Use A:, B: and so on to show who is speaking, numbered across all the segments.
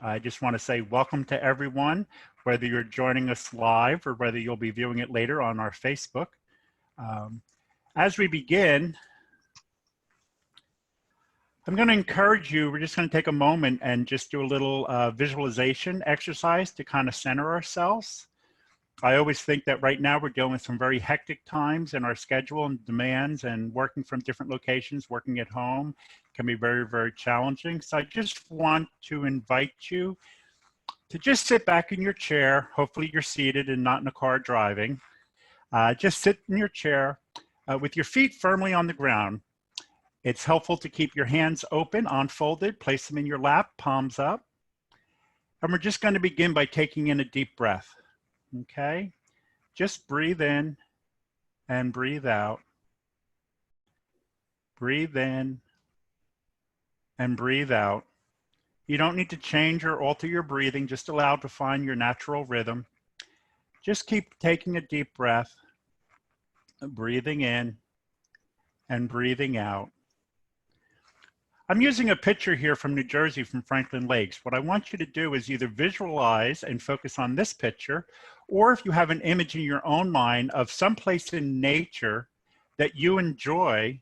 A: I just want to say welcome to everyone, whether you're joining us live or whether you'll be viewing it later on our Facebook. As we begin, I'm going to encourage you, we're just going to take a moment and just do a little visualization exercise to kind of center ourselves. I always think that right now we're dealing with some very hectic times in our schedule and demands, and working from different locations, working at home can be very, very challenging. So I just want to invite you to just sit back in your chair. Hopefully you're seated and not in a car driving. Just sit in your chair with your feet firmly on the ground. It's helpful to keep your hands open, unfolded, place them in your lap, palms up. And we're just going to begin by taking in a deep breath. Okay, just breathe in and breathe out. Breathe in and breathe out. You don't need to change or alter your breathing, just allow it to find your natural rhythm. Just keep taking a deep breath, breathing in and breathing out. I'm using a picture here from New Jersey from Franklin Lakes. What I want you to do is either visualize and focus on this picture, or if you have an image in your own mind of some place in nature that you enjoy.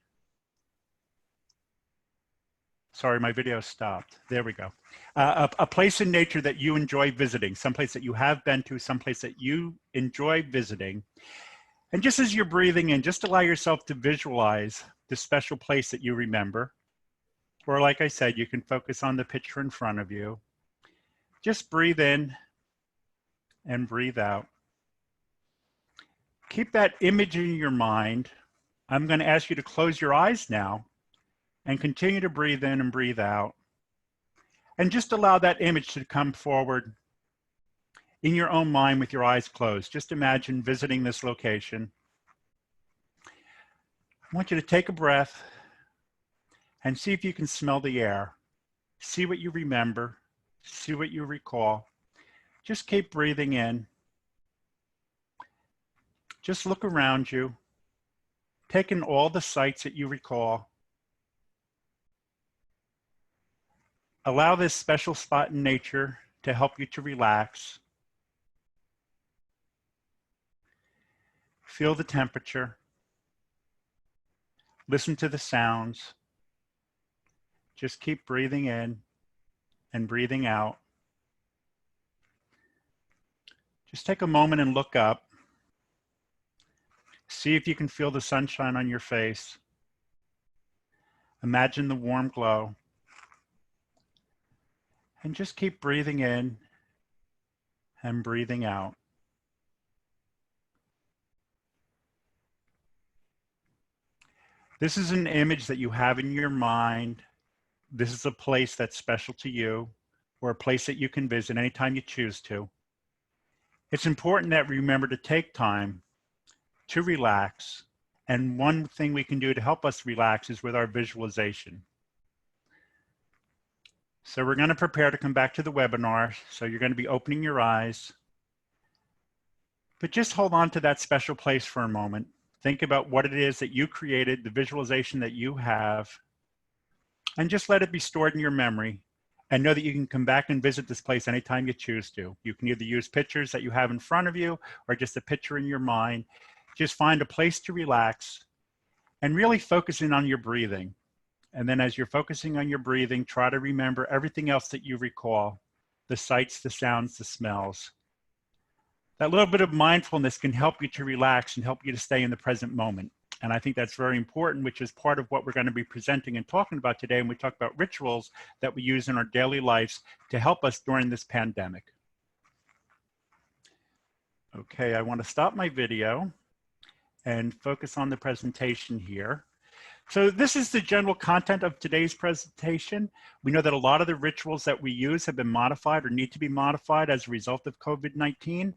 A: Sorry, my video stopped. There we go. A place in nature that you enjoy visiting, someplace that you have been to, someplace that you enjoy visiting. And just as you're breathing in, just allow yourself to visualize this special place that you remember. Or like I said, you can focus on the picture in front of you. Just breathe in and breathe out. Keep that image in your mind. I'm going to ask you to close your eyes now and continue to breathe in and breathe out. And just allow that image to come forward in your own mind with your eyes closed. Just imagine visiting this location. I want you to take a breath and see if you can smell the air. See what you remember, see what you recall. Just keep breathing in. Just look around you. Take in all the sights that you recall. Allow this special spot in nature to help you to relax. Feel the temperature. Listen to the sounds. Just keep breathing in and breathing out. Just take a moment and look up. See if you can feel the sunshine on your face. Imagine the warm glow. And just keep breathing in and breathing out. This is an image that you have in your mind. This is a place that's special to you, or a place that you can visit anytime you choose to. It's important that we remember to take time to relax. And one thing we can do to help us relax is with our visualization. So we're going to prepare to come back to the webinar. So you're going to be opening your eyes. But just hold on to that special place for a moment. Think about what it is that you created, the visualization that you have. And just let it be stored in your memory, and know that you can come back and visit this place anytime you choose to. You can either use pictures that you have in front of you or just a picture in your mind. Just find a place to relax and really focus in on your breathing. And then as you're focusing on your breathing, try to remember everything else that you recall, the sights, the sounds, the smells. That little bit of mindfulness can help you to relax and help you to stay in the present moment. And I think that's very important, which is part of what we're going to be presenting and talking about today. And we talk about rituals that we use in our daily lives to help us during this pandemic. Okay, I want to stop my video and focus on the presentation here. So this is the general content of today's presentation. We know that a lot of the rituals that we use have been modified or need to be modified as a result of COVID-19.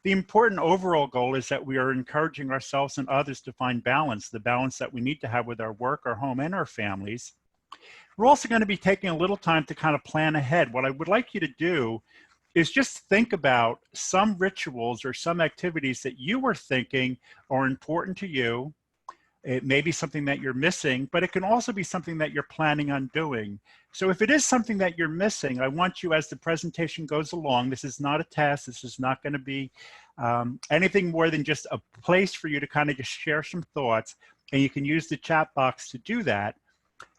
A: The important overall goal is that we are encouraging ourselves and others to find balance, the balance that we need to have with our work, our home, and our families. We're also going to be taking a little time to kind of plan ahead. What I would like you to do is just think about some rituals or some activities that you were thinking are important to you. It may be something that you're missing, but it can also be something that you're planning on doing. So if it is something that you're missing, I want you, as the presentation goes along, this is not a test, this is not going to be anything more than just a place for you to kind of just share some thoughts, and you can use the chat box to do that,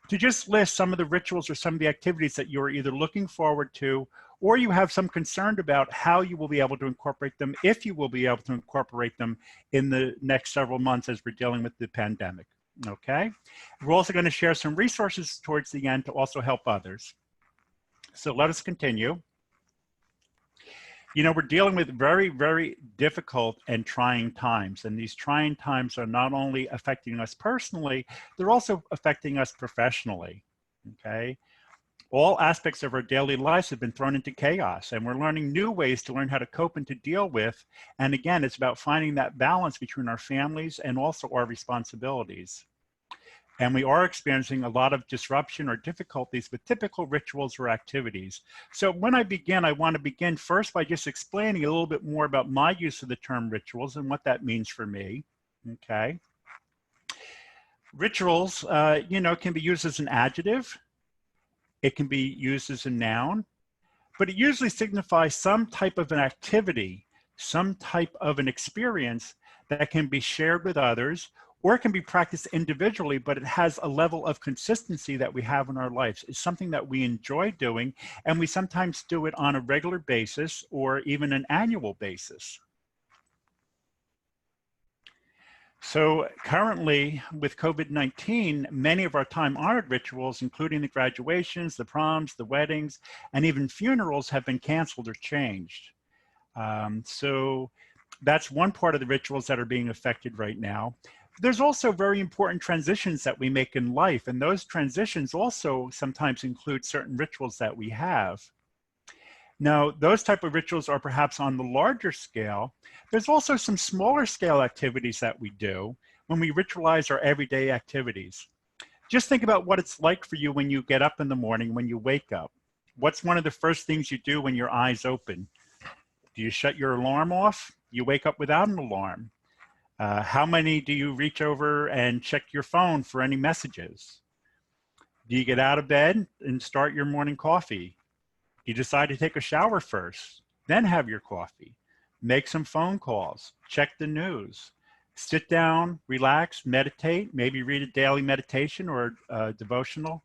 A: to just list some of the rituals or some of the activities that you're either looking forward to, or you have some concern about how you will be able to incorporate them, if you will be able to incorporate them in the next several months as we're dealing with the pandemic, okay? We're also going to share some resources towards the end to also help others. So let us continue. You know, we're dealing with very, very difficult and trying times. And these trying times are not only affecting us personally, they're also affecting us professionally, okay? All aspects of our daily lives have been thrown into chaos, and we're learning new ways to learn how to cope and to deal with. And again, it's about finding that balance between our families and also our responsibilities. And we are experiencing a lot of disruption or difficulties with typical rituals or activities. So when I begin, I want to begin first by just explaining a little bit more about my use of the term rituals and what that means for me, okay? Rituals, you know, can be used as an adjective. It can be used as a noun, but it usually signifies some type of an activity, some type of an experience that can be shared with others, or it can be practiced individually, but it has a level of consistency that we have in our lives. It's something that we enjoy doing, and we sometimes do it on a regular basis or even an annual basis. So currently, with COVID-19, many of our time-honored rituals, including the graduations, the proms, the weddings, and even funerals, have been canceled or changed. So that's one part of the rituals that are being affected right now. There's also very important transitions that we make in life, and those transitions also sometimes include certain rituals that we have. Now, those type of rituals are perhaps on the larger scale. There's also some smaller scale activities that we do when we ritualize our everyday activities. Just think about what it's like for you when you get up in the morning, when you wake up. What's one of the first things you do when your eyes open? Do you shut your alarm off? You wake up without an alarm. How many do you reach over and check your phone for any messages? Do you get out of bed and start your morning coffee? You decide to take a shower first, then have your coffee, make some phone calls, check the news, sit down, relax, meditate, maybe read a daily meditation or a devotional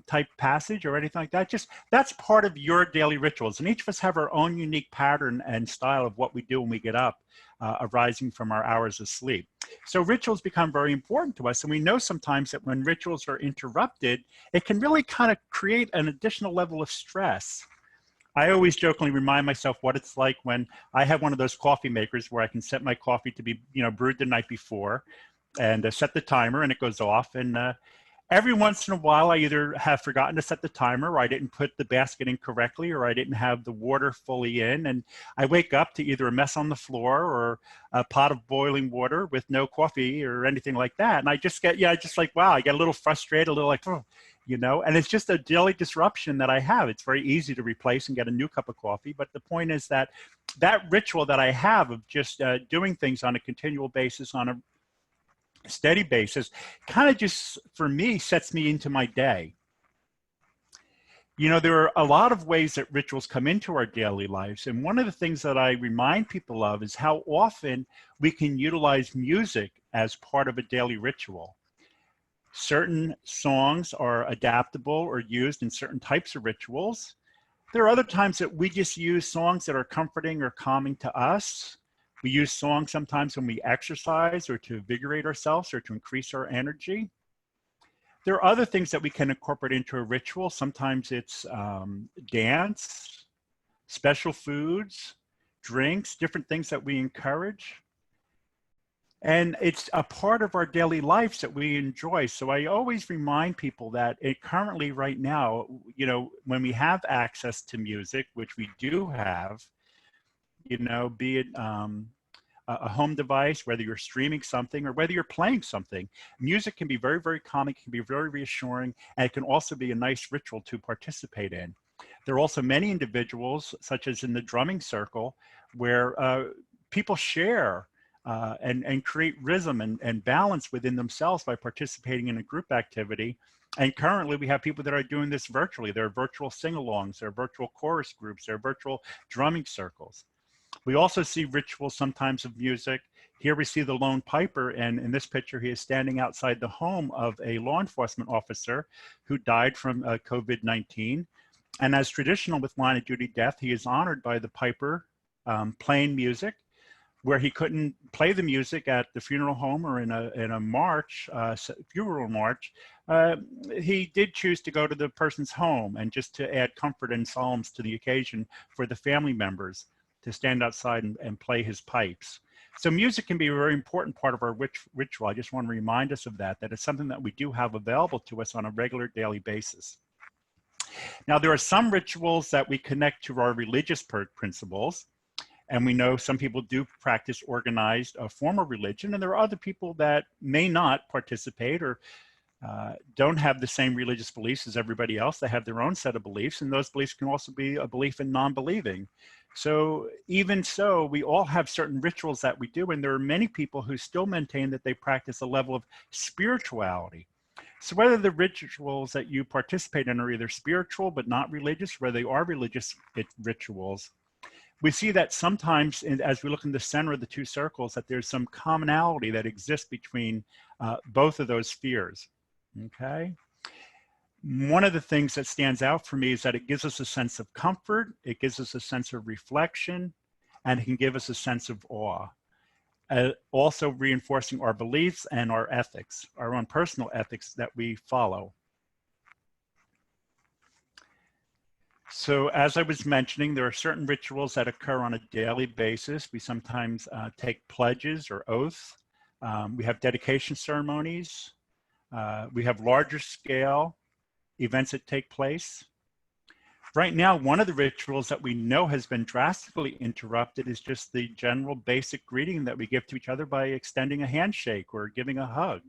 A: type passage or anything like that. Just that's part of your daily rituals. And each of us have our own unique pattern and style of what we do when we get up, arising from our hours of sleep. So rituals become very important to us. And we know sometimes that when rituals are interrupted, it can really kind of create an additional level of stress. I always jokingly remind myself what it's like when I have one of those coffee makers where I can set my coffee to be, you know, brewed the night before and set the timer and it goes off. And every once in a while, I either have forgotten to set the timer, or I didn't put the basket in correctly, or I didn't have the water fully in. And I wake up to either a mess on the floor or a pot of boiling water with no coffee or anything like that. And I just get, just like, wow, I get a little frustrated, a little like, oh, you know, and it's just a daily disruption that I have. It's very easy to replace and get a new cup of coffee. But the point is that that ritual that I have of just doing things on a continual basis, on a steady basis, kind of just, for me, sets me into my day. You know, there are a lot of ways that rituals come into our daily lives. And one of the things that I remind people of is how often we can utilize music as part of a daily ritual. Certain songs are adaptable or used in certain types of rituals. There are other times that we just use songs that are comforting or calming to us. We use songs sometimes when we exercise or to invigorate ourselves or to increase our energy. There are other things that we can incorporate into a ritual. Sometimes it's dance, special foods, drinks, different things that we encourage. And it's a part of our daily lives that we enjoy. So I always remind people that currently right now, you know, when we have access to music, which we do have, you know, be it a home device, whether you're streaming something or whether you're playing something, music can be very, very calming, can be very reassuring, and it can also be a nice ritual to participate in. There are also many individuals, such as in the drumming circle, where people share and create rhythm and balance within themselves by participating in a group activity. And currently we have people that are doing this virtually. There are virtual sing-alongs, there are virtual chorus groups, there are virtual drumming circles. We also see rituals sometimes of music. Here we see the lone piper, and in this picture he is standing outside the home of a law enforcement officer who died from COVID-19. And as traditional with line of duty death, he is honored by the piper playing music. Where he couldn't play the music at the funeral home or in a march, funeral march, he did choose to go to the person's home and just to add comfort and psalms to the occasion for the family members to stand outside and play his pipes. So music can be a very important part of our ritual. I just want to remind us of that it's something that we do have available to us on a regular daily basis. Now, there are some rituals that we connect to our religious principles. And we know some people do practice organized form of religion, and there are other people that may not participate or don't have the same religious beliefs as everybody else. They have their own set of beliefs, and those beliefs can also be a belief in non-believing. So even so, we all have certain rituals that we do, and there are many people who still maintain that they practice a level of spirituality. So whether the rituals that you participate in are either spiritual but not religious, whether they are religious rituals, we see that sometimes as we look in the center of the two circles, that there's some commonality that exists between both of those spheres, okay? One of the things that stands out for me is that it gives us a sense of comfort, it gives us a sense of reflection, and it can give us a sense of awe. Also reinforcing our beliefs and our ethics, our own personal ethics that we follow. So as I was mentioning, there are certain rituals that occur on a daily basis. We sometimes take pledges or oaths. We have dedication ceremonies. We have larger scale events that take place. Right now, one of the rituals that we know has been drastically interrupted is just the general basic greeting that we give to each other by extending a handshake or giving a hug.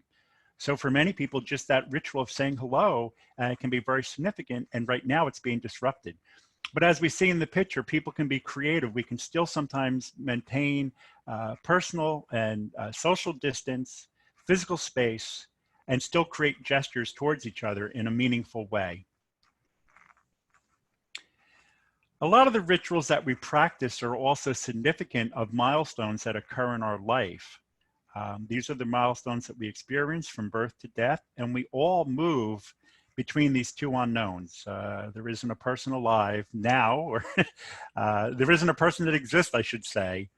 A: So for many people, just that ritual of saying hello can be very significant, and right now it's being disrupted. But as we see in the picture, people can be creative. We can still sometimes maintain personal and social distance, physical space, and still create gestures towards each other in a meaningful way. A lot of the rituals that we practice are also significant of milestones that occur in our life. These are the milestones that we experience from birth to death, and we all move between these two unknowns. There isn't a person alive now, or there isn't a person that exists, I should say.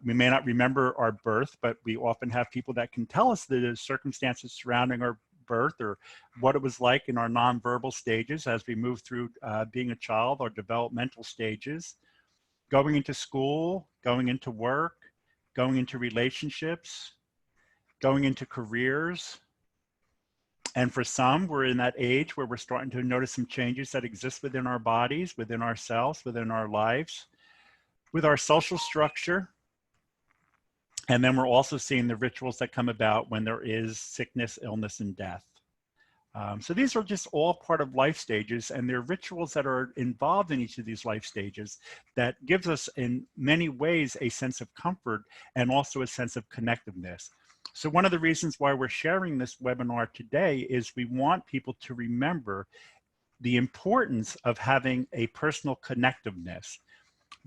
A: We may not remember our birth, but we often have people that can tell us the circumstances surrounding our birth or what it was like in our nonverbal stages as we move through being a child, our developmental stages, going into school, going into work, going into relationships, going into careers. And for some, we're in that age where we're starting to notice some changes that exist within our bodies, within ourselves, within our lives, with our social structure. And then we're also seeing the rituals that come about when there is sickness, illness, and death. So these are just all part of life stages, and they're rituals that are involved in each of these life stages that gives us in many ways a sense of comfort and also a sense of connectiveness. So one of the reasons why we're sharing this webinar today is we want people to remember the importance of having a personal connectiveness.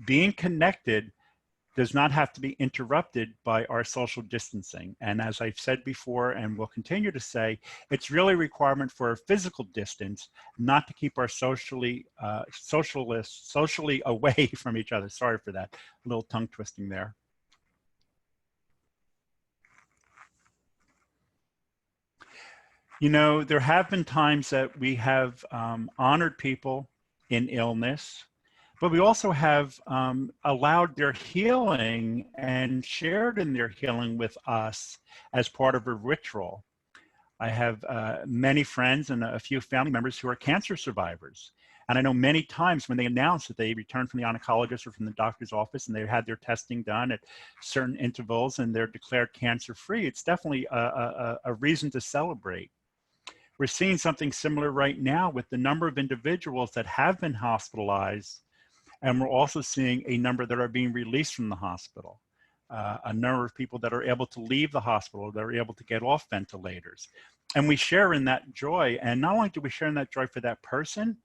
A: Being connected does not have to be interrupted by our social distancing. And as I've said before, and will continue to say, it's really a requirement for a physical distance, not to keep our socially away from each other. Sorry for that, a little tongue twisting there. You know, there have been times that we have honored people in illness, but we also have allowed their healing and shared in their healing with us as part of a ritual. I have many friends and a few family members who are cancer survivors. And I know many times when they announce that they return from the oncologist or from the doctor's office and they had their testing done at certain intervals and they're declared cancer-free, it's definitely a reason to celebrate. We're seeing something similar right now with the number of individuals that have been hospitalized, and we're also seeing a number that are being released from the hospital. a number of people that are able to leave the hospital, that are able to get off ventilators. And we share in that joy. And not only do we share in that joy for that person,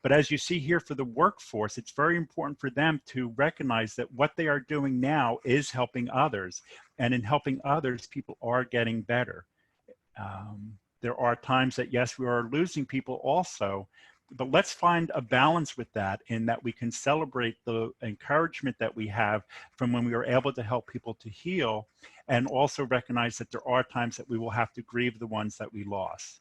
A: but as you see here for the workforce, it's very important for them to recognize that what they are doing now is helping others. And in helping others, people are getting better. There are times that, yes, we are losing people also, but let's find a balance with that, in that we can celebrate the encouragement that we have from when we are able to help people to heal, and also recognize that there are times that we will have to grieve the ones that we lost.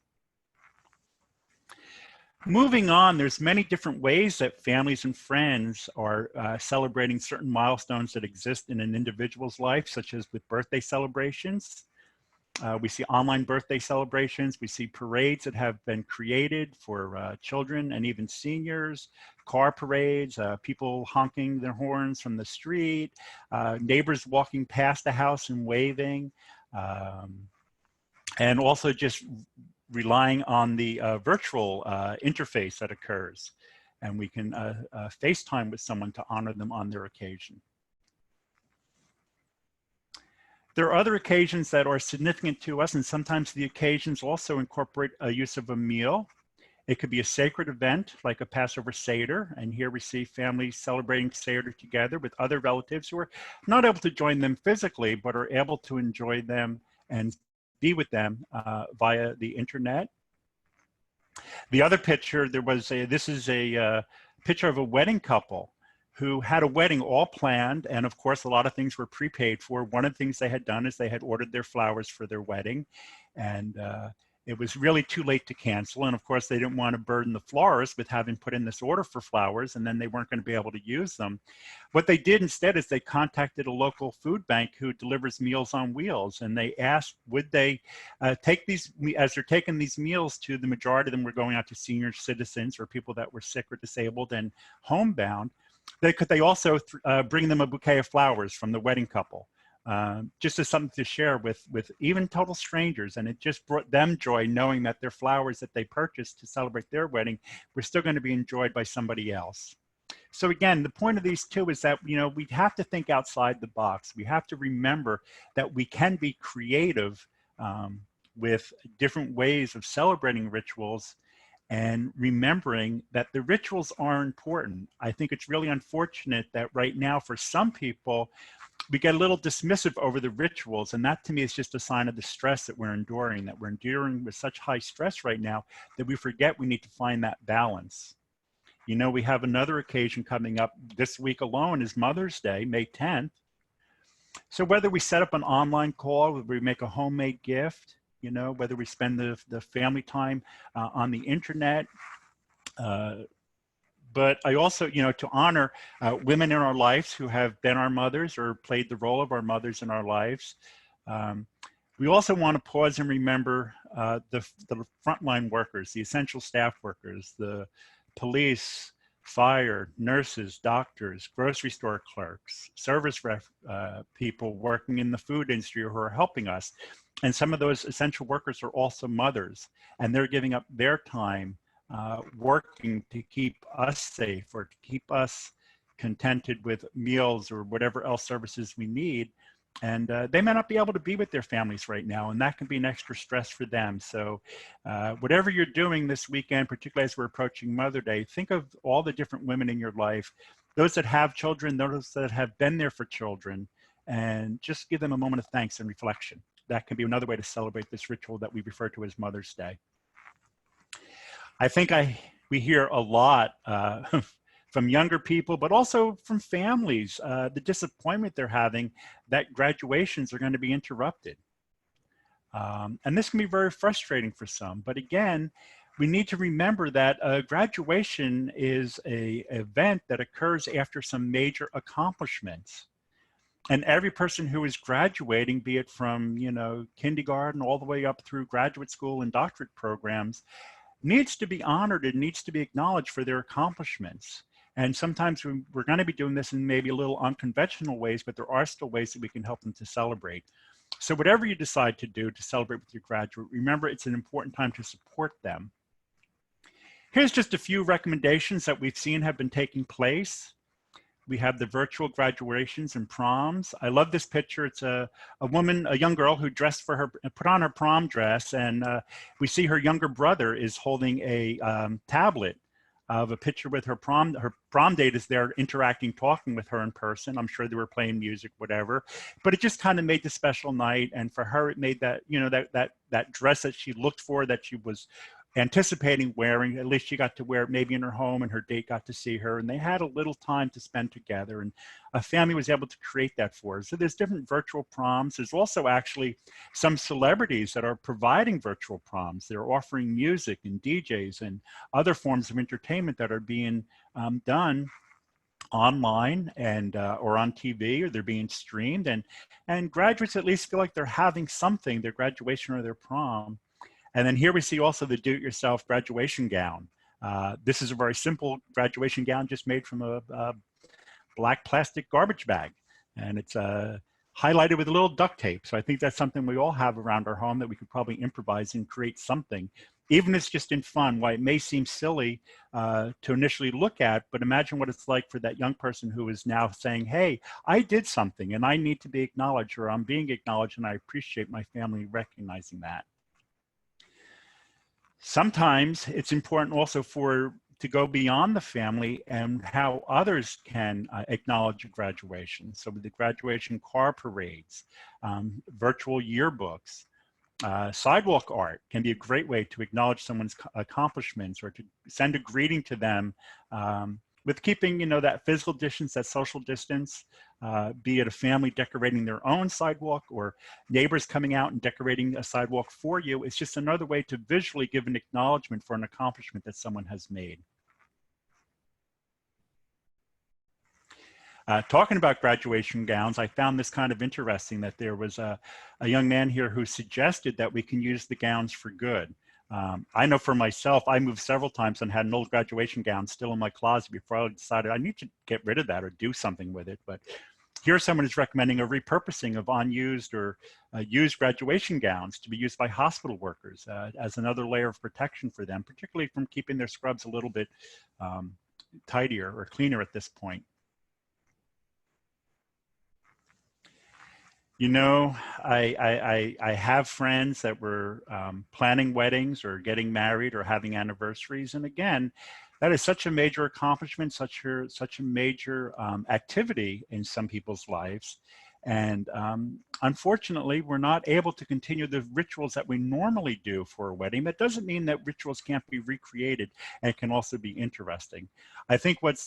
A: Moving on, there's many different ways that families and friends are celebrating certain milestones that exist in an individual's life, such as with birthday celebrations. We see online birthday celebrations. We see parades that have been created for children and even seniors, car parades, people honking their horns from the street, neighbors walking past the house and waving, and also just relying on the virtual interface that occurs. And we can FaceTime with someone to honor them on their occasion. There are other occasions that are significant to us, and sometimes the occasions also incorporate a use of a meal. It could be a sacred event like a Passover Seder, and here we see families celebrating Seder together with other relatives who are not able to join them physically, but are able to enjoy them and be with them via the internet. The other picture, this is a picture of a wedding couple who had a wedding all planned, and of course a lot of things were prepaid for. One of the things they had done is they had ordered their flowers for their wedding, and it was really too late to cancel. And of course they didn't want to burden the florist with having put in this order for flowers, and then they weren't going to be able to use them. What they did instead is they contacted a local food bank who delivers Meals on Wheels, and they asked, would they take these, as they're taking these meals to, the majority of them were going out to senior citizens or people that were sick or disabled and homebound, could they also bring them a bouquet of flowers from the wedding couple, just as something to share with even total strangers. And it just brought them joy knowing that their flowers that they purchased to celebrate their wedding were still going to be enjoyed by somebody else. So again, the point of these two is that, you know, we have to think outside the box. We have to remember that we can be creative with different ways of celebrating rituals, and remembering that the rituals are important. I think it's really unfortunate that right now for some people, we get a little dismissive over the rituals, and that to me is just a sign of the stress that we're enduring with such high stress right now that we forget we need to find that balance. You know, we have another occasion coming up this week alone is Mother's Day, May 10th. So whether we set up an online call, whether we make a homemade gift, you know, whether we spend the family time on the internet. But I also, you know, to honor women in our lives who have been our mothers or played the role of our mothers in our lives. We also want to pause and remember the frontline workers, the essential staff workers, the police, fire, nurses, doctors, grocery store clerks, service people working in the food industry who are helping us. And some of those essential workers are also mothers, and they're giving up their time working to keep us safe or to keep us contented with meals or whatever else services we need. And they may not be able to be with their families right now, and that can be an extra stress for them. So whatever you're doing this weekend, particularly as we're approaching Mother's Day, think of all the different women in your life, those that have children, those that have been there for children, and just give them a moment of thanks and reflection. That can be another way to celebrate this ritual that we refer to as Mother's Day. I think we hear a lot from younger people, but also from families, the disappointment they're having that graduations are going to be interrupted. And this can be very frustrating for some. But again, we need to remember that graduation is an event that occurs after some major accomplishments. And every person who is graduating, be it from, you know, kindergarten all the way up through graduate school and doctorate programs, needs to be honored and needs to be acknowledged for their accomplishments. And sometimes we're going to be doing this in maybe a little unconventional ways, but there are still ways that we can help them to celebrate. So whatever you decide to do to celebrate with your graduate, remember it's an important time to support them. Here's just a few recommendations that we've seen have been taking place. We have the virtual graduations and proms. I love this picture. It's a woman, a young girl who dressed for her, put on her prom dress, and we see her younger brother is holding a tablet of a picture with her prom. Her prom date is there interacting, talking with her in person. I'm sure they were playing music, whatever. But it just kind of made the special night. And for her, it made that, you know, that dress that she looked for, that she was anticipating wearing, at least she got to wear it maybe in her home, and her date got to see her, and they had a little time to spend together, and a family was able to create that for her. So there's different virtual proms. There's also actually some celebrities that are providing virtual proms. They're offering music and DJs and other forms of entertainment that are being done online and or on TV, or they're being streamed, and graduates at least feel like they're having something, their graduation or their prom. And then here we see also the do-it-yourself graduation gown. This is a very simple graduation gown just made from a black plastic garbage bag. And it's highlighted with a little duct tape. So I think that's something we all have around our home that we could probably improvise and create something, even if it's just in fun. Why it may seem silly to initially look at, but imagine what it's like for that young person who is now saying, hey, I did something and I need to be acknowledged, or I'm being acknowledged, and I appreciate my family recognizing that. Sometimes it's important also to go beyond the family and how others can acknowledge a graduation. So with the graduation car parades, virtual yearbooks, Sidewalk Art can be a great way to acknowledge someone's accomplishments, or to send a greeting to them with keeping, you know, that physical distance, that social distance, be it a family decorating their own sidewalk or neighbors coming out and decorating a sidewalk for you. It's just another way to visually give an acknowledgement for an accomplishment that someone has made. Talking about graduation gowns, I found this kind of interesting, that there was a young man here who suggested that we can use the gowns for good. I know for myself, I moved several times and had an old graduation gown still in my closet before I decided I need to get rid of that or do something with it. But here someone is recommending a repurposing of unused or used graduation gowns to be used by hospital workers as another layer of protection for them, particularly from keeping their scrubs a little bit tidier or cleaner at this point. You know, I have friends that were planning weddings or getting married or having anniversaries. And again, that is such a major accomplishment, such a major activity in some people's lives. And unfortunately, we're not able to continue the rituals that we normally do for a wedding. That doesn't mean that rituals can't be recreated and can also be interesting. I think what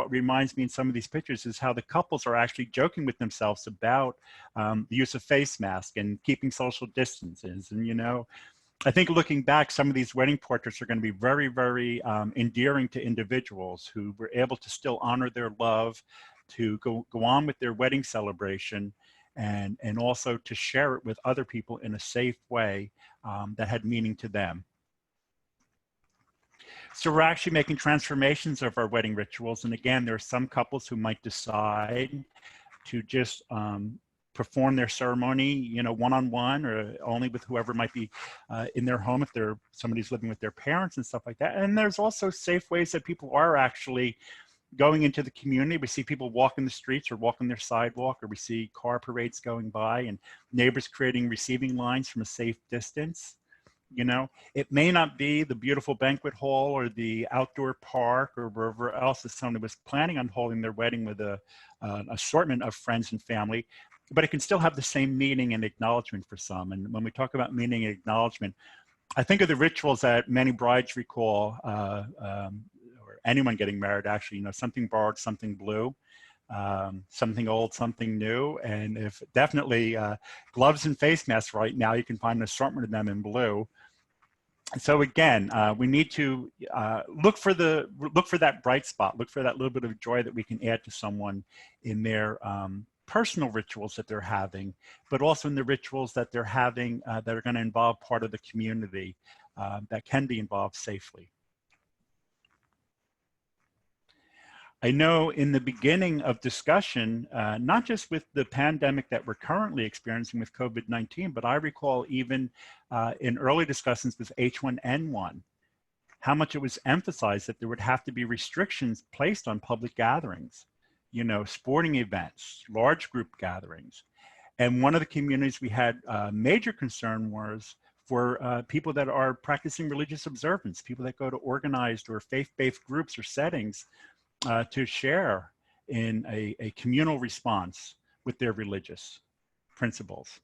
A: reminds me in some of these pictures is how the couples are actually joking with themselves about the use of face masks and keeping social distances. And, you know, I think looking back, some of these wedding portraits are going to be very, very endearing to individuals who were able to still honor their love, to go on with their wedding celebration, and also to share it with other people in a safe way that had meaning to them. So we're actually making transformations of our wedding rituals. And again, there are some couples who might decide to just perform their ceremony, you know, one-on-one or only with whoever might be in their home, if somebody's living with their parents and stuff like that. And there's also safe ways that people are actually going into the community. We see people walking the streets or walking their sidewalk, or we see car parades going by and neighbors creating receiving lines from a safe distance. You know, it may not be the beautiful banquet hall or the outdoor park or wherever else that someone was planning on holding their wedding with an assortment of friends and family, but it can still have the same meaning and acknowledgement for some. And when we talk about meaning and acknowledgement, I think of the rituals that many brides recall, or anyone getting married actually, you know, something borrowed, something blue, something old, something new. And if definitely gloves and face masks right now, you can find an assortment of them in blue. So again, we need to look for that bright spot, look for that little bit of joy that we can add to someone in their personal rituals that they're having, but also in the rituals that they're having that are going to involve part of the community that can be involved safely. I know in the beginning of discussion, not just with the pandemic that we're currently experiencing with COVID-19, but I recall even in early discussions with H1N1, how much it was emphasized that there would have to be restrictions placed on public gatherings. sporting events, large group gatherings. And one of the communities we had major concern was for people that are practicing religious observance, people that go to organized or faith-based groups or settings to share in a communal response with their religious principles.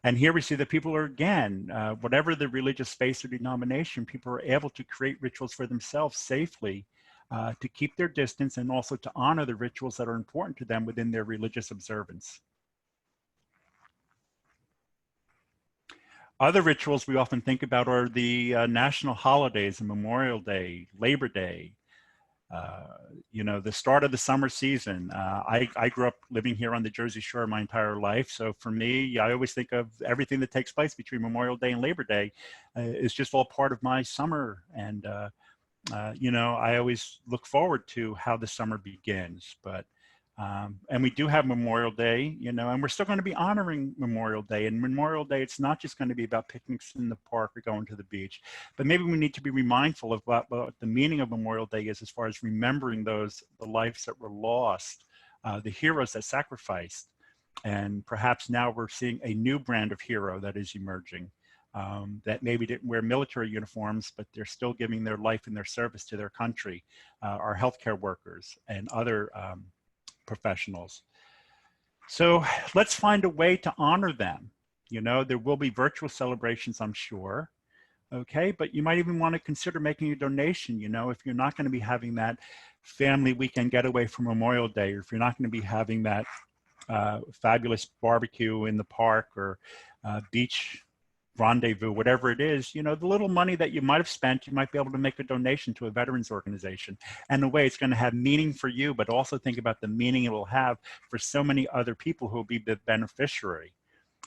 A: And here we see that people are, again, whatever the religious faith or denomination, people are able to create rituals for themselves safely to keep their distance and also to honor the rituals that are important to them within their religious observance. Other rituals we often think about are the national holidays, Memorial Day, Labor Day, the start of the summer season. I grew up living here on the Jersey Shore my entire life. So for me, I always think of everything that takes place between Memorial Day and Labor Day is just all part of my summer. And, I always look forward to how the summer begins. But and we do have Memorial Day, and we're still going to be honoring Memorial Day. And Memorial Day, it's not just going to be about picnics in the park or going to the beach, but maybe we need to be mindful of what the meaning of Memorial Day is as far as remembering the lives that were lost, the heroes that sacrificed. And perhaps now we're seeing a new brand of hero that is emerging. That maybe didn't wear military uniforms, but they're still giving their life and their service to their country, our healthcare workers and other professionals. So let's find a way to honor them. There will be virtual celebrations, I'm sure. Okay, but you might even want to consider making a donation, if you're not going to be having that family weekend getaway for Memorial Day, or if you're not going to be having that fabulous barbecue in the park or beach rendezvous, whatever it is, the little money that you might have spent, you might be able to make a donation to a veterans organization. And in a way, it's going to have meaning for you, but also think about the meaning it will have for so many other people who will be the beneficiary.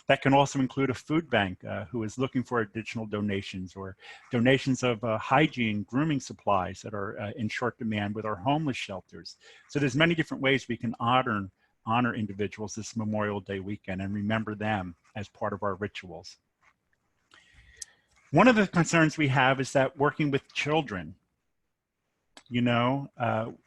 A: That can also include a food bank who is looking for additional donations, or donations of hygiene, grooming supplies that are in short demand with our homeless shelters. So there's many different ways we can honor individuals this Memorial Day weekend and remember them as part of our rituals. One of the concerns we have is that working with children,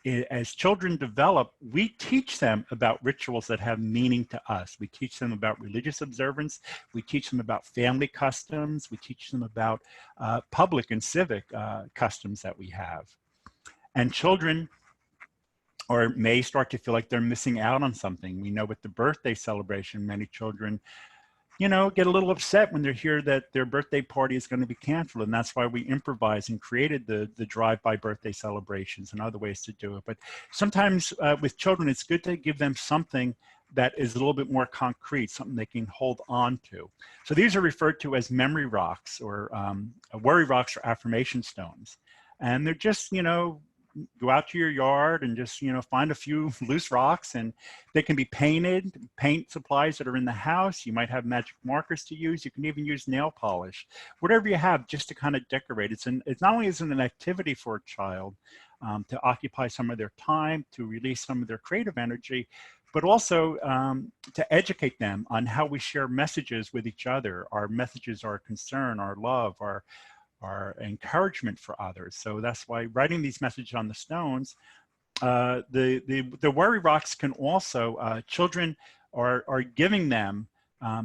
A: as children develop, we teach them about rituals that have meaning to us. We teach them about religious observance. We teach them about family customs. We teach them about public and civic customs that we have. And children may start to feel like they're missing out on something. We know with the birthday celebration, many children get a little upset when they hear that their birthday party is going to be canceled. And that's why we improvised and created the drive-by birthday celebrations and other ways to do it. But sometimes with children, it's good to give them something that is a little bit more concrete, something they can hold on to. So these are referred to as memory rocks or worry rocks or affirmation stones. And they're just, go out to your yard and just, find a few loose rocks, and they can be painted, paint supplies that are in the house. You might have magic markers to use. You can even use nail polish, whatever you have, just to kind of decorate. It's not only is it an activity for a child to occupy some of their time, to release some of their creative energy, but also to educate them on how we share messages with each other, our messages, our concern, our love, our encouragement for others. So that's why writing these messages on the stones, the worry rocks can also, children are giving them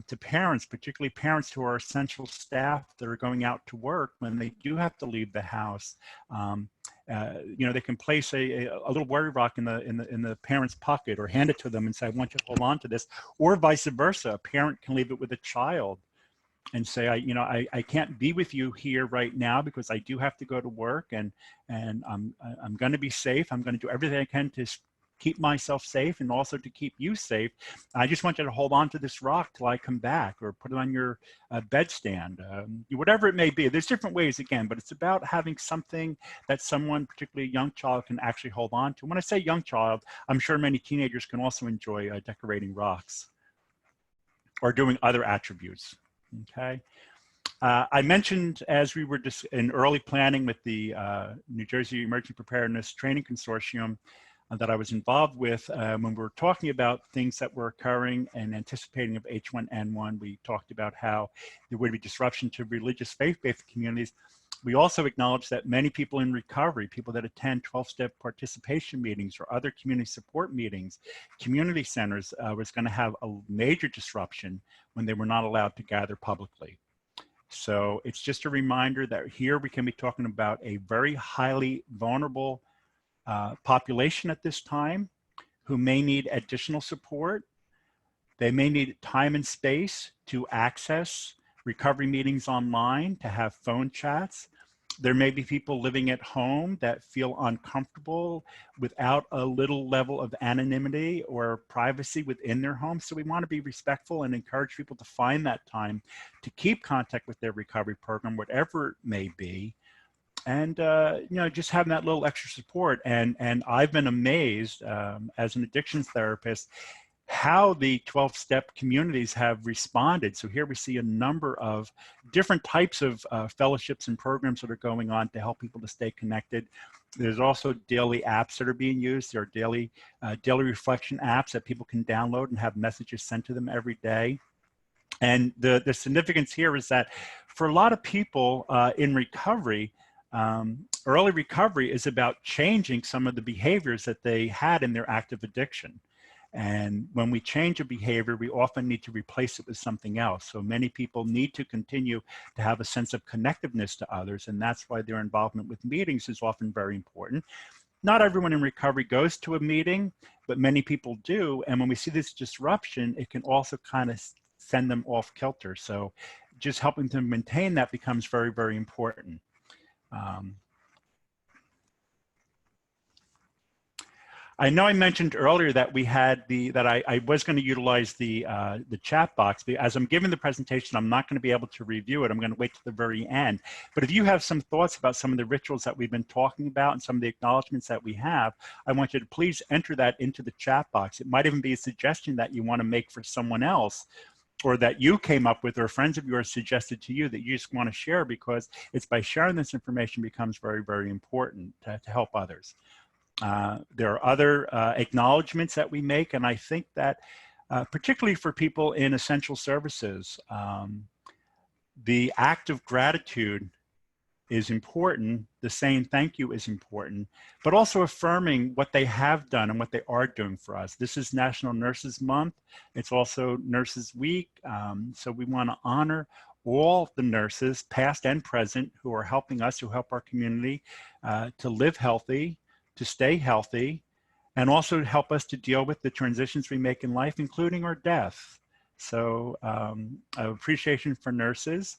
A: to parents, particularly parents who are essential staff that are going out to work when they do have to leave the house. They can place a little worry rock in the parent's pocket or hand it to them and say, I want you to hold on to this, or vice versa. A parent can leave it with a child and say, I can't be with you here right now because I do have to go to work, and I'm going to be safe. I'm going to do everything I can to keep myself safe and also to keep you safe. I just want you to hold on to this rock till I come back, or put it on your bedstand, whatever it may be. There's different ways, again, but it's about having something that someone, particularly a young child, can actually hold on to. When I say young child, I'm sure many teenagers can also enjoy decorating rocks or doing other attributes. Okay. I mentioned, as we were just in early planning with the New Jersey Emergency Preparedness Training Consortium that I was involved with, when we were talking about things that were occurring and anticipating of H1N1, we talked about how there would be disruption to religious faith-based communities. We also acknowledge that many people in recovery, people that attend 12-step participation meetings or other community support meetings, community centers, was going to have a major disruption when they were not allowed to gather publicly. So it's just a reminder that here we can be talking about a very highly vulnerable population at this time who may need additional support. They may need time and space to access recovery meetings online, to have phone chats. There may be people living at home that feel uncomfortable without a little level of anonymity or privacy within their home. So we want to be respectful and encourage people to find that time to keep contact with their recovery program, whatever it may be. And, you know, just having that little extra support. And I've been amazed as an addictions therapist how the 12-step communities have responded. So here we see a number of different types of fellowships and programs that are going on to help people to stay connected. There's also daily apps that are being used. There are daily reflection apps that people can download and have messages sent to them every day. And the significance here is that for a lot of people in recovery, early recovery is about changing some of the behaviors that they had in their active addiction. And when we change a behavior, we often need to replace it with something else. So many people need to continue to have a sense of connectiveness to others, and that's why their involvement with meetings is often very important. Not everyone in recovery goes to a meeting, but many people do. And when we see this disruption, it can also kind of send them off kilter. So just helping them maintain that becomes very, very important. I know I mentioned earlier that we had I was going to utilize the chat box. As I'm giving the presentation, I'm not going to be able to review it. I'm going to wait to the very end. But if you have some thoughts about some of the rituals that we've been talking about and some of the acknowledgements that we have, I want you to please enter that into the chat box. It might even be a suggestion that you want to make for someone else, or that you came up with, or friends of yours suggested to you that you just want to share, because it's by sharing this information becomes very, very important to help others. There are other acknowledgements that we make, and I think that particularly for people in essential services, the act of gratitude is important. The saying thank you is important, but also affirming what they have done and what they are doing for us. This is National Nurses Month. It's also Nurses Week. So we want to honor all the nurses, past and present, who are helping us, who help our community to live healthy, to stay healthy, and also help us to deal with the transitions we make in life, including our death. So appreciation for nurses.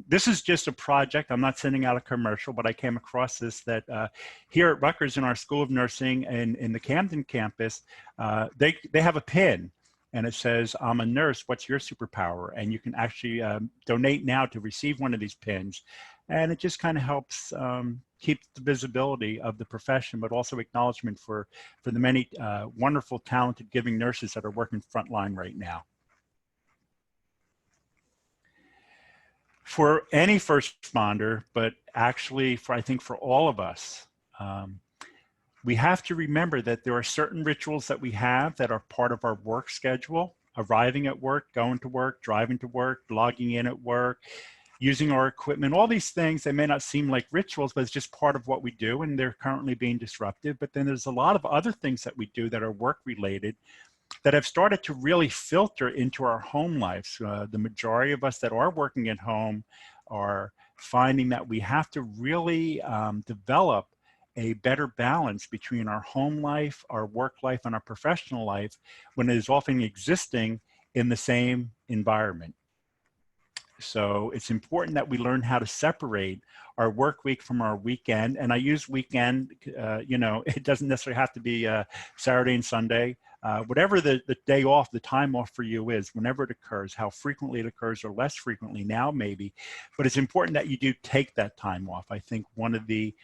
A: This is just a project. I'm not sending out a commercial, but I came across this that here at Rutgers in our School of Nursing and in the Camden campus, they have a pin. And it says, I'm a nurse, what's your superpower? And you can actually donate now to receive one of these pins. And it just kind of helps keep the visibility of the profession, but also acknowledgement for the many wonderful, talented, giving nurses that are working frontline right now. For any first responder, but actually I think for all of us, we have to remember that there are certain rituals that we have that are part of our work schedule: arriving at work, going to work, driving to work, logging in at work, using our equipment. All these things, they may not seem like rituals, but it's just part of what we do, and they're currently being disrupted. But then there's a lot of other things that we do that are work related that have started to really filter into our home lives. The majority of us that are working at home are finding that we have to really develop a better balance between our home life, our work life, and our professional life when it is often existing in the same environment. So it's important that we learn how to separate our work week from our weekend. And I use weekend, you know, it doesn't necessarily have to be Saturday and Sunday. Whatever the day off, the time off for you is, whenever it occurs, how frequently it occurs or less frequently now maybe. But it's important that you do take that time off. I think one of the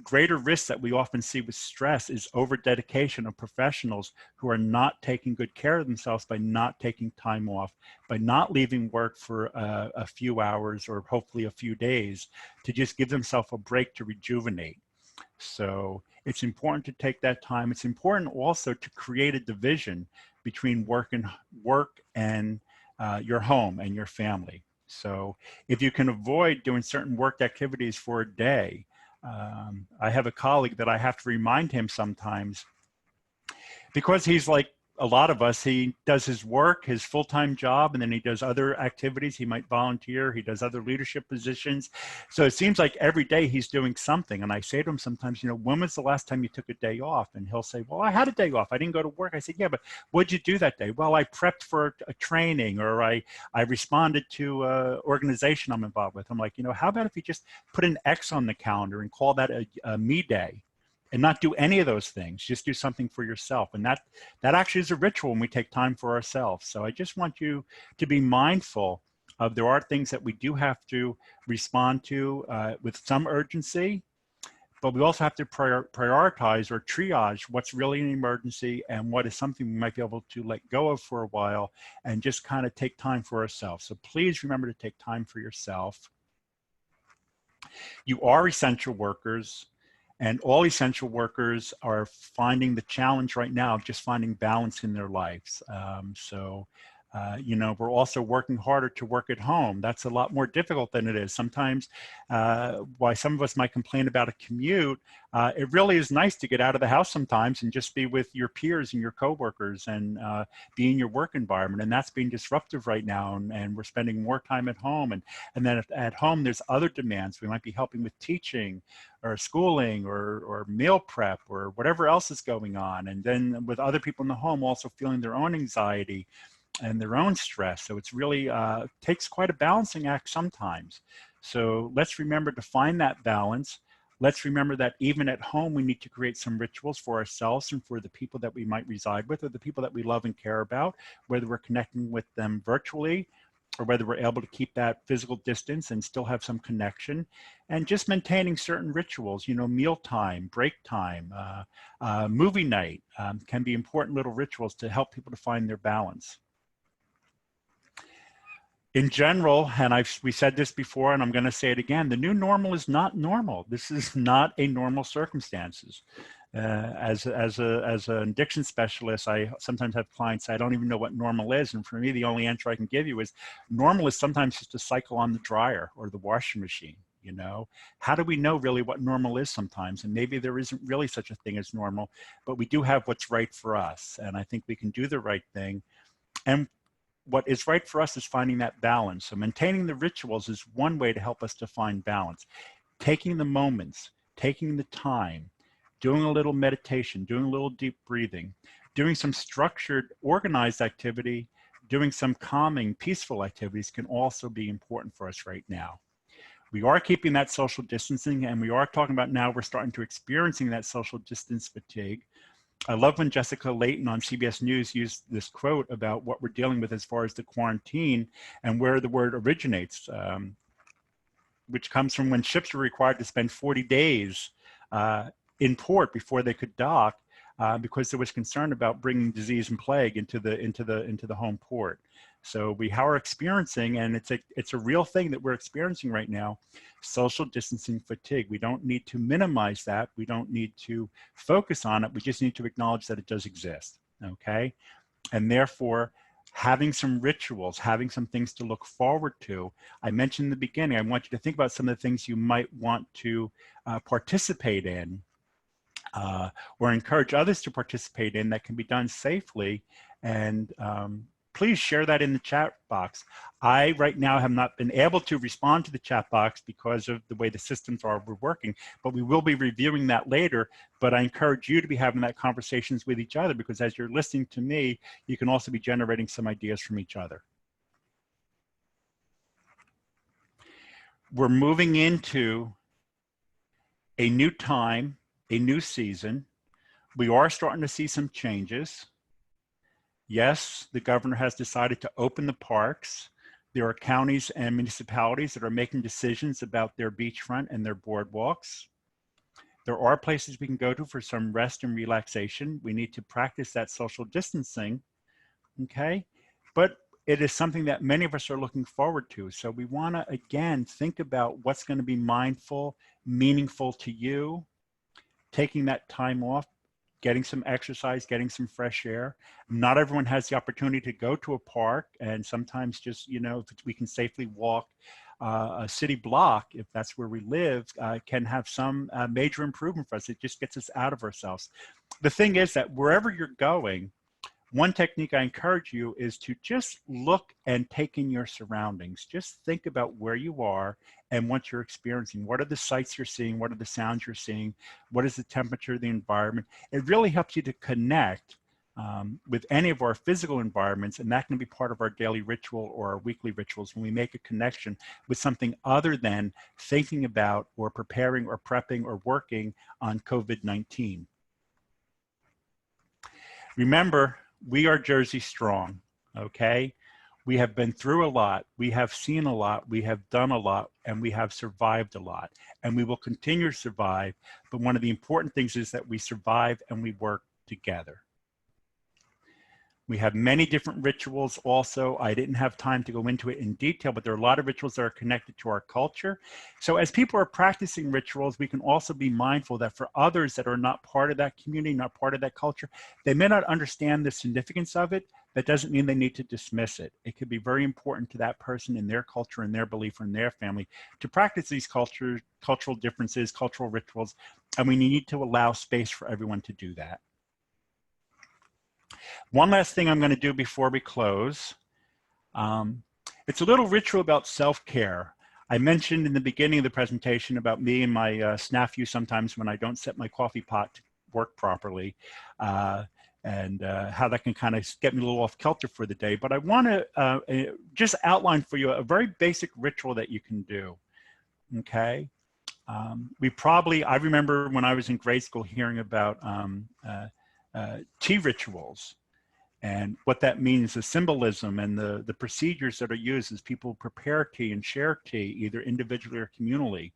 A: greater risks that we often see with stress is over-dedication of professionals who are not taking good care of themselves by not taking time off, by not leaving work for a few hours or hopefully a few days to just give themselves a break to rejuvenate. So it's important to take that time. It's important also to create a division between work and your home and your family. So if you can avoid doing certain work activities for a day, I have a colleague that I have to remind him sometimes, because he's like a lot of us, he does his work, his full-time job, and then he does other activities. He might volunteer, he does other leadership positions. So it seems like every day he's doing something. And I say to him sometimes, you know, when was the last time you took a day off? And he'll say, well, I had a day off. I didn't go to work. I said, yeah, but what'd you do that day? Well, I prepped for a training, or I responded to an organization I'm involved with. I'm like, you know, how about if you just put an X on the calendar and call that a me day? And not do any of those things, just do something for yourself. And that actually is a ritual when we take time for ourselves. So I just want you to be mindful of, there are things that we do have to respond to with some urgency, but we also have to prioritize or triage what's really an emergency and what is something we might be able to let go of for a while and just kind of take time for ourselves. So please remember to take time for yourself. You are essential workers. And all essential workers are finding the challenge right now of just finding balance in their lives. You know, we're also working harder to work at home. That's a lot more difficult than it is. Sometimes, why some of us might complain about a commute, it really is nice to get out of the house sometimes and just be with your peers and your coworkers and be in your work environment. And that's being disruptive right now. And we're spending more time at home. And then at home, there's other demands. We might be helping with teaching or schooling or meal prep or whatever else is going on. And then with other people in the home also feeling their own anxiety and their own stress. So it's really takes quite a balancing act sometimes. So let's remember to find that balance. Let's remember that even at home, we need to create some rituals for ourselves and for the people that we might reside with, or the people that we love and care about, whether we're connecting with them virtually or whether we're able to keep that physical distance and still have some connection, and just maintaining certain rituals, you know, mealtime, break time, movie night can be important little rituals to help people to find their balance. In general, and we said this before, and I'm going to say it again, the new normal is not normal. This is not a normal circumstances. As an addiction specialist, I sometimes have clients say, I don't even know what normal is. And for me, the only answer I can give you is normal is sometimes just a cycle on the dryer or the washing machine. You know, how do we know really what normal is sometimes? And maybe there isn't really such a thing as normal, but we do have what's right for us. And I think we can do the right thing. And what is right for us is finding that balance. So maintaining the rituals is one way to help us to find balance. Taking the moments, taking the time, doing a little meditation, doing a little deep breathing, doing some structured, organized activity, doing some calming, peaceful activities can also be important for us right now. We are keeping that social distancing, and we are talking about now we're starting to experiencing that social distance fatigue. I love when Jessica Layton on CBS News used this quote about what we're dealing with as far as the quarantine and where the word originates, which comes from when ships were required to spend 40 days in port before they could dock, because there was concern about bringing disease and plague into the home port. So we are experiencing, and it's a real thing that we're experiencing right now, social distancing fatigue. We don't need to minimize that. We don't need to focus on it. We just need to acknowledge that it does exist, okay? And therefore, having some rituals, having some things to look forward to. I mentioned in the beginning, I want you to think about some of the things you might want to participate in, or encourage others to participate in that can be done safely. And please share that in the chat box. I right now have not been able to respond to the chat box because of the way the systems are working, but we will be reviewing that later. But I encourage you to be having that conversations with each other, because as you're listening to me, you can also be generating some ideas from each other. We're moving into a new time, a new season. We are starting to see some changes. Yes, the governor has decided to open the parks. There are counties and municipalities that are making decisions about their beachfront and their boardwalks. There are places we can go to for some rest and relaxation. We need to practice that social distancing, okay? But it is something that many of us are looking forward to. So we wanna, again, think about what's gonna be mindful, meaningful to you, taking that time off, getting some exercise, getting some fresh air. Not everyone has the opportunity to go to a park, and sometimes just, you know, if we can safely walk a city block, if that's where we live, can have some major improvement for us. It just gets us out of ourselves. The thing is that wherever you're going, one technique I encourage you is to just look and take in your surroundings. Just think about where you are and what you're experiencing. What are the sights you're seeing? What are the sounds you're seeing? What is the temperature of the environment? It really helps you to connect with any of our physical environments, and that can be part of our daily ritual or our weekly rituals when we make a connection with something other than thinking about or preparing or prepping or working on COVID-19. Remember, we are Jersey strong, okay? We have been through a lot, we have seen a lot, we have done a lot, and we have survived a lot, and we will continue to survive. But one of the important things is that we survive and we work together. We have many different rituals also. I didn't have time to go into it in detail, but there are a lot of rituals that are connected to our culture. So as people are practicing rituals, we can also be mindful that for others that are not part of that community, not part of that culture, they may not understand the significance of it. That doesn't mean they need to dismiss it. It could be very important to that person in their culture and their belief or in their family to practice these cultural differences, cultural rituals, and we need to allow space for everyone to do that. One last thing I'm going to do before we close. It's a little ritual about self-care. I mentioned in the beginning of the presentation about me and my snafu sometimes when I don't set my coffee pot to work properly, and how that can kind of get me a little off kilter for the day. But I want to just outline for you a very basic ritual that you can do, okay? I remember when I was in grade school hearing about tea rituals, and what that means, the symbolism and the procedures that are used as people prepare tea and share tea, either individually or communally,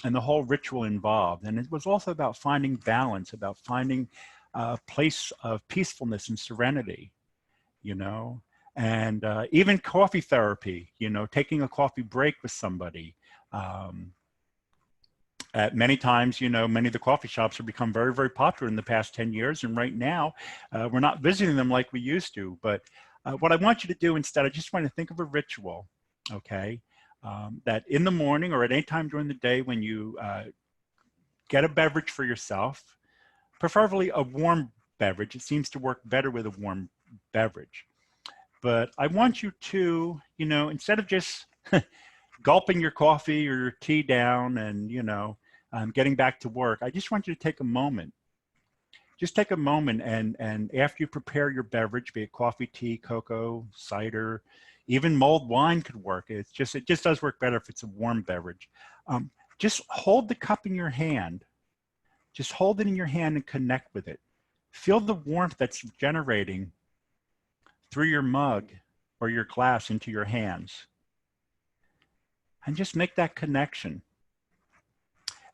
A: and the whole ritual involved. And it was also about finding balance, about finding a place of peacefulness and serenity, you know, and even coffee therapy, you know, taking a coffee break with somebody. Many times, you know, many of the coffee shops have become very, very popular in the past 10 years. And right now, we're not visiting them like we used to. But what I want you to do instead, I just want to think of a ritual, okay, that in the morning or at any time during the day when you get a beverage for yourself, preferably a warm beverage. It seems to work better with a warm beverage. But I want you to, you know, instead of just gulping your coffee or your tea down and, you know, getting back to work, I just want you to take a moment. Just take a moment and after you prepare your beverage, be it coffee, tea, cocoa, cider, even mulled wine could work. It just does work better if it's a warm beverage. Just hold the cup in your hand. Just hold it in your hand and connect with it. Feel the warmth that's generating through your mug or your glass into your hands. And just make that connection.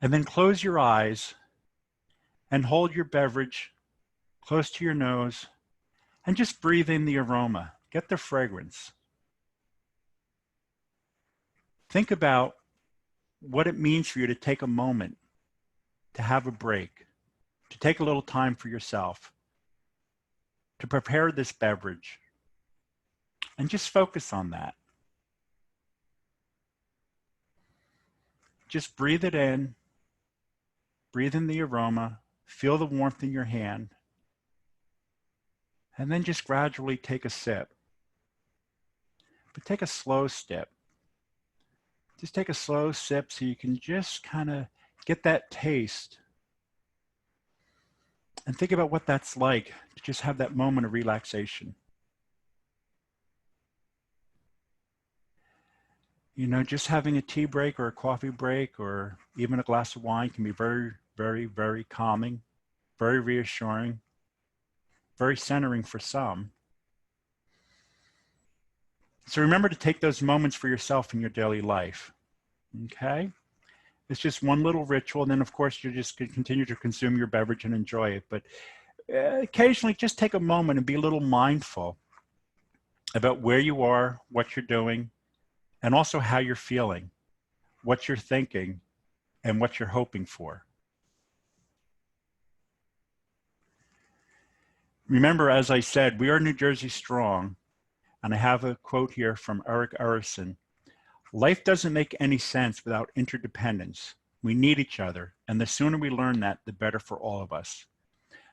A: And then close your eyes and hold your beverage close to your nose and just breathe in the aroma. Get the fragrance. Think about what it means for you to take a moment, to have a break, to take a little time for yourself, to prepare this beverage, and just focus on that. Just breathe it in, breathe in the aroma, feel the warmth in your hand, and then just gradually take a sip. But take a slow sip. Just take a slow sip so you can just kind of get that taste and think about what that's like to just have that moment of relaxation. You know, just having a tea break or a coffee break or even a glass of wine can be very, very, very calming, very reassuring, very centering for some. So remember to take those moments for yourself in your daily life, okay? It's just one little ritual, and then of course you just continue to consume your beverage and enjoy it. But occasionally just take a moment and be a little mindful about where you are, what you're doing, and also how you're feeling, what you're thinking, and what you're hoping for. Remember, as I said, we are New Jersey strong. And I have a quote here from Eric Erikson. Life doesn't make any sense without interdependence. We need each other. And the sooner we learn that, the better for all of us.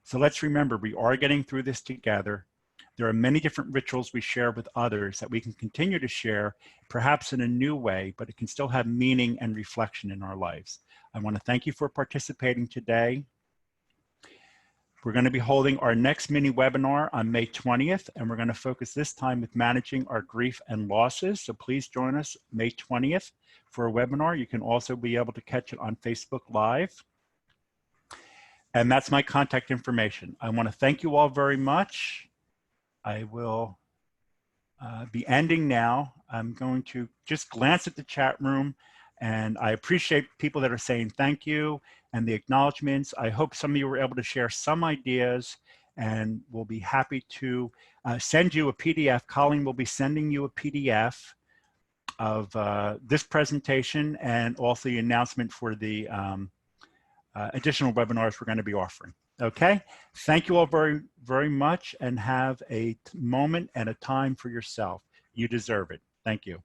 A: So let's remember, we are getting through this together. There are many different rituals we share with others that we can continue to share, perhaps in a new way, but it can still have meaning and reflection in our lives. I want to thank you for participating today. We're going to be holding our next mini webinar on May 20th, and we're going to focus this time with managing our grief and losses. So please join us May 20th for a webinar. You can also be able to catch it on Facebook Live. And that's my contact information. I want to thank you all very much. I will be ending now. I'm going to just glance at the chat room, and I appreciate people that are saying thank you and the acknowledgements. I hope some of you were able to share some ideas, and we'll be happy to send you a PDF. Colleen will be sending you a PDF of this presentation and also the announcement for the additional webinars we're going to be offering. Okay, thank you all very, very much, and have a moment and a time for yourself. You deserve it. Thank you.